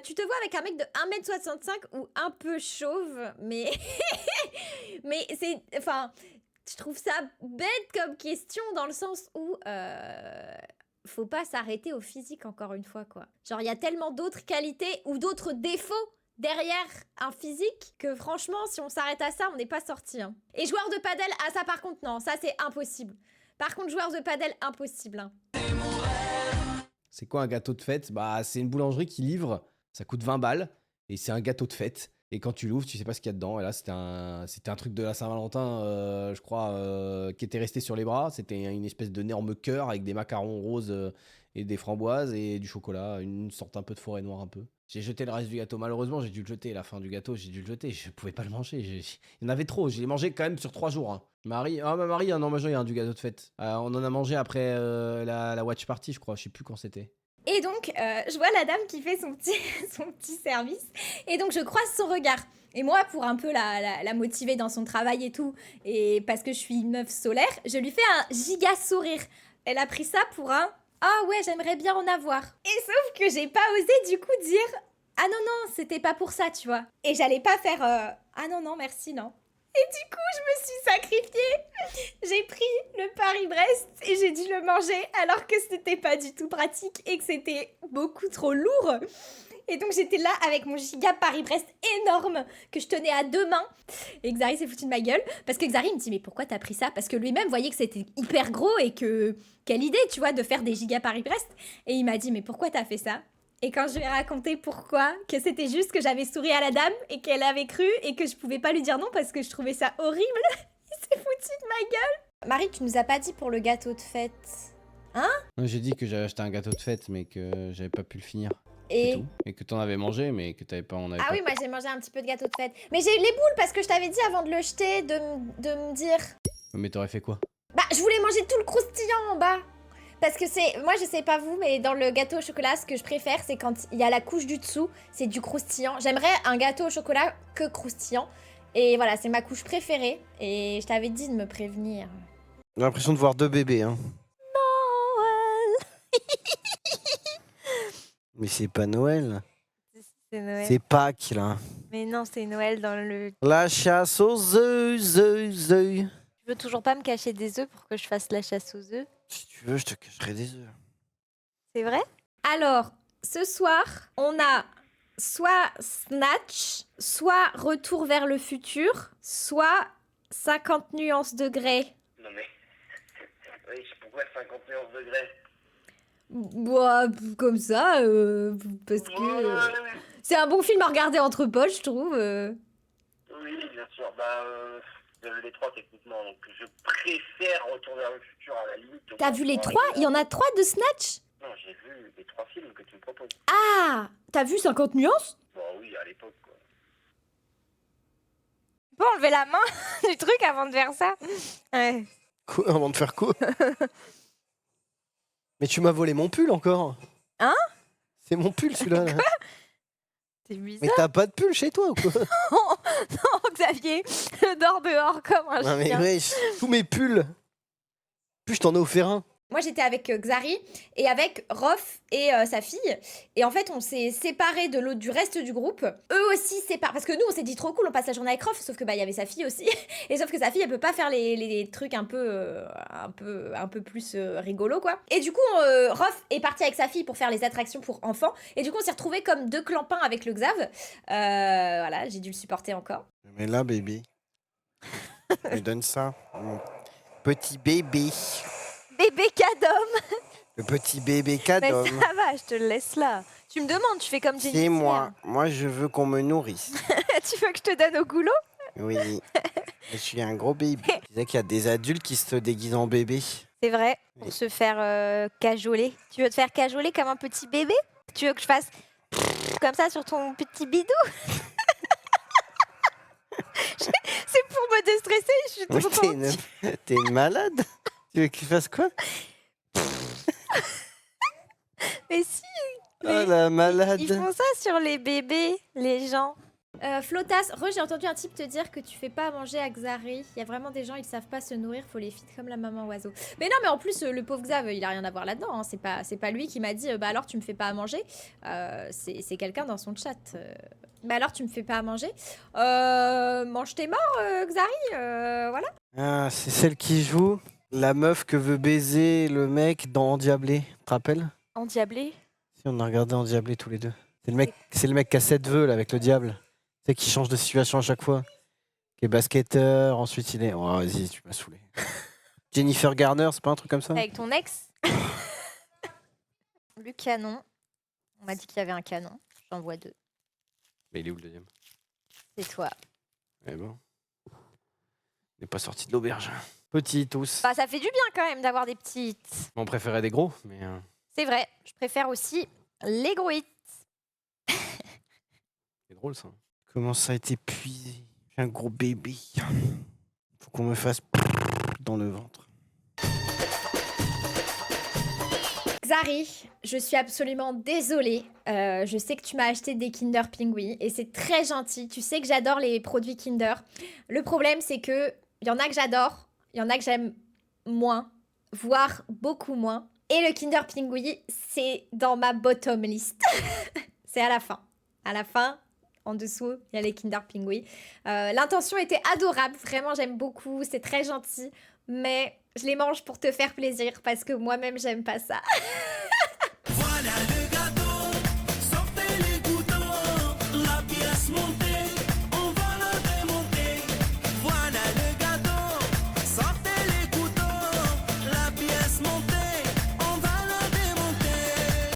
Tu te vois avec un mec de 1,65 m ou un peu chauve, mais mais c'est enfin, je trouve ça bête comme question dans le sens où, faut pas s'arrêter au physique encore une fois, quoi. Genre, il y a tellement d'autres qualités ou d'autres défauts derrière un physique que franchement, si on s'arrête à ça, on n'est pas sorti, hein. Et joueur de padel, ah ça par contre, non, ça c'est impossible. Par contre, joueur de padel, impossible, hein. C'est quoi un gâteau de fête? Bah, c'est une boulangerie qui livre, ça coûte 20 balles, et c'est un gâteau de fête. Et quand tu l'ouvres, tu sais pas ce qu'il y a dedans. Et là, c'était un truc de la Saint-Valentin, je crois, qui était resté sur les bras. C'était une espèce d'énorme cœur avec des macarons roses et des framboises et du chocolat, une sorte un peu de forêt noire un peu. J'ai jeté le reste du gâteau. Malheureusement, j'ai dû le jeter. La fin du gâteau, j'ai dû le jeter. Je pouvais pas le manger. Il y en avait trop. Je l'ai mangé quand même sur 3 jours, hein. Marie, ah ma Marie, un an majeur, il y a un du gâteau de fête. On en a mangé après la watch party, je crois. Je sais plus quand c'était. Et donc, je vois la dame qui fait son petit, son petit service. Et donc, je croise son regard. Et moi, pour un peu la motiver dans son travail et tout, et parce que je suis une meuf solaire, je lui fais un giga sourire. Elle a pris ça pour un ah ouais, j'aimerais bien en avoir. Et sauf que j'ai pas osé du coup dire ah non, non, c'était pas pour ça, tu vois. Et j'allais pas faire ah non, non, merci, non. Et du coup, je me suis sacrifiée. J'ai pris le Paris-Brest et j'ai dû le manger alors que c'était pas du tout pratique et que c'était beaucoup trop lourd. Et donc j'étais là avec mon giga Paris-Brest énorme que je tenais à 2 mains. Et Xari s'est foutu de ma gueule parce que Xari me dit mais pourquoi t'as pris ça? Parce que lui-même voyait que c'était hyper gros et que quelle idée tu vois de faire des giga Paris-Brest. Et il m'a dit mais pourquoi t'as fait ça? Et quand je lui ai raconté pourquoi, que c'était juste que j'avais souri à la dame et qu'elle avait cru et que je pouvais pas lui dire non parce que je trouvais ça horrible, il s'est foutu de ma gueule. Marie, tu nous as pas dit pour le gâteau de fête. Hein? J'ai dit que j'avais acheté un gâteau de fête, mais que j'avais pas pu le finir. C'est Et tout. Et que t'en avais mangé, mais que t'avais pas, on avait ah pas. oui, moi j'ai mangé un petit peu de gâteau de fête. Mais j'ai eu les boules parce que je t'avais dit avant de le jeter de me dire. Mais t'aurais fait quoi? Bah, je voulais manger tout le croustillant en bas. Parce que c'est. Moi, je sais pas vous, mais dans le gâteau au chocolat, ce que je préfère, c'est quand il y a la couche du dessous, c'est du croustillant. J'aimerais un gâteau au chocolat que croustillant. Et voilà, c'est ma couche préférée. Et je t'avais dit de me prévenir. J'ai l'impression de voir 2 bébés, hein. Mais c'est pas Noël. C'est Noël. C'est Pâques, là. Mais non, c'est Noël dans le... La chasse aux œufs, œufs, œufs. Tu veux toujours pas me cacher des œufs pour que je fasse la chasse aux œufs? Si tu veux, je te cacherai des œufs. C'est vrai? Alors, ce soir, on a soit Snatch, soit Retour vers le futur, soit 50 nuances degrés. Non mais... Oui, pourquoi 50 nuances degrés? Bah, comme ça, parce que c'est un bon film à regarder entre potes, je trouve. Oui, bien sûr. Bah, vous avez les 3 techniquement, donc je préfère Retour vers le futur à la limite. T'as vu les 3? Il y en a 3 de Snatch? Non, j'ai vu les 3 films que tu me proposes. Ah! T'as vu 50 nuances? Bon, oui, à l'époque, quoi. Tu peux enlever la main du truc avant de faire ça? Ouais. Quoi, avant de faire quoi? Mais tu m'as volé mon pull encore. Hein? C'est mon pull celui-là. Là. C'est Mais bizarre. t'as pas de pull chez toi ou quoi? Non, Xavier, je dors dehors comme un Non mais chien. wesh, tous mes pulls. Plus je t'en ai offert un. Moi, j'étais avec Xari et avec Rof et sa fille. Et en fait, on s'est séparés de l'autre du reste du groupe. Eux aussi séparés. Parce que nous, on s'est dit trop cool, on passe la journée avec Rof. Sauf que bah, il y avait sa fille aussi. Et sauf que sa fille, elle peut pas faire les trucs un peu plus rigolo, quoi. Et du coup, Rof est parti avec sa fille pour faire les attractions pour enfants. Et du coup, on s'est retrouvés comme 2 clampins avec le Xav. Voilà, j'ai dû le supporter encore. Mais là, baby. Je me donne ça. Mon petit bébé. Bébé cadom. Le petit bébé Mais cadom. ça va, je te le laisse là. Tu me demandes, tu fais comme Jenny. C'est moi. Moi, je veux qu'on me nourrisse. Tu veux que je te donne au goulot? Oui. Je suis un gros bébé. Tu sais qu'il y a des adultes qui se déguisent en bébé. C'est vrai, pour Oui. se faire cajoler. Tu veux te faire cajoler comme un petit bébé? Tu veux que je fasse comme ça sur ton petit bidou? C'est pour me déstresser, je suis Oui, trop t'es une malade. Tu veux qu'il fasse quoi? Mais si, Oh la malade. ils font ça sur les bébés, les gens. Flotas, j'ai entendu un type te dire que tu fais pas à manger à Xari. Il y a vraiment des gens, ils savent pas se nourrir, faut les feed comme la maman oiseau. Mais non, mais en plus, le pauvre Xav, il a rien à voir là-dedans. Hein. C'est pas lui qui m'a dit, bah alors tu me fais pas à manger. C'est quelqu'un dans son chat. Bah alors tu me fais pas à manger. Mange tes morts, Xari, voilà. Ah, c'est celle qui joue la meuf que veut baiser le mec dans Endiablé. Tu te rappelles? Endiablé. Si, on a regardé Endiablé tous les deux. C'est le mec qui a 7 vœux là, avec le diable. Tu sais, qui change de situation à chaque fois. Qui est basketteur, ensuite il est. Oh, vas-y, tu m'as saoulé. Jennifer Garner, c'est pas un truc comme ça? Avec ton ex. Le canon. On m'a dit qu'il y avait un canon. J'en vois 2. Mais il est où le deuxième? C'est toi. Eh bon. On n'est pas sorti de l'auberge. Petits tous. Bah, ça fait du bien quand même d'avoir des petites. On préférait des gros, mais. C'est vrai. Je préfère aussi les gros hits. C'est drôle ça. Comment ça a été épuisé? J'ai un gros bébé. Faut qu'on me fasse dans le ventre. Xari, je suis absolument désolée. Je sais que tu m'as acheté des Kinder Pingui et c'est très gentil. Tu sais que j'adore les produits Kinder. Le problème, c'est que il y en a que j'adore, il y en a que j'aime moins, voire beaucoup moins. Et le Kinder Pingui, c'est dans ma bottom list. C'est à la fin. À la fin, en dessous, il y a les Kinder Pingui. L'intention était adorable, vraiment j'aime beaucoup, c'est très gentil. Mais je les mange pour te faire plaisir parce que moi-même j'aime pas ça. Voilà le gâteau, sortez les couteaux, la pièce montée.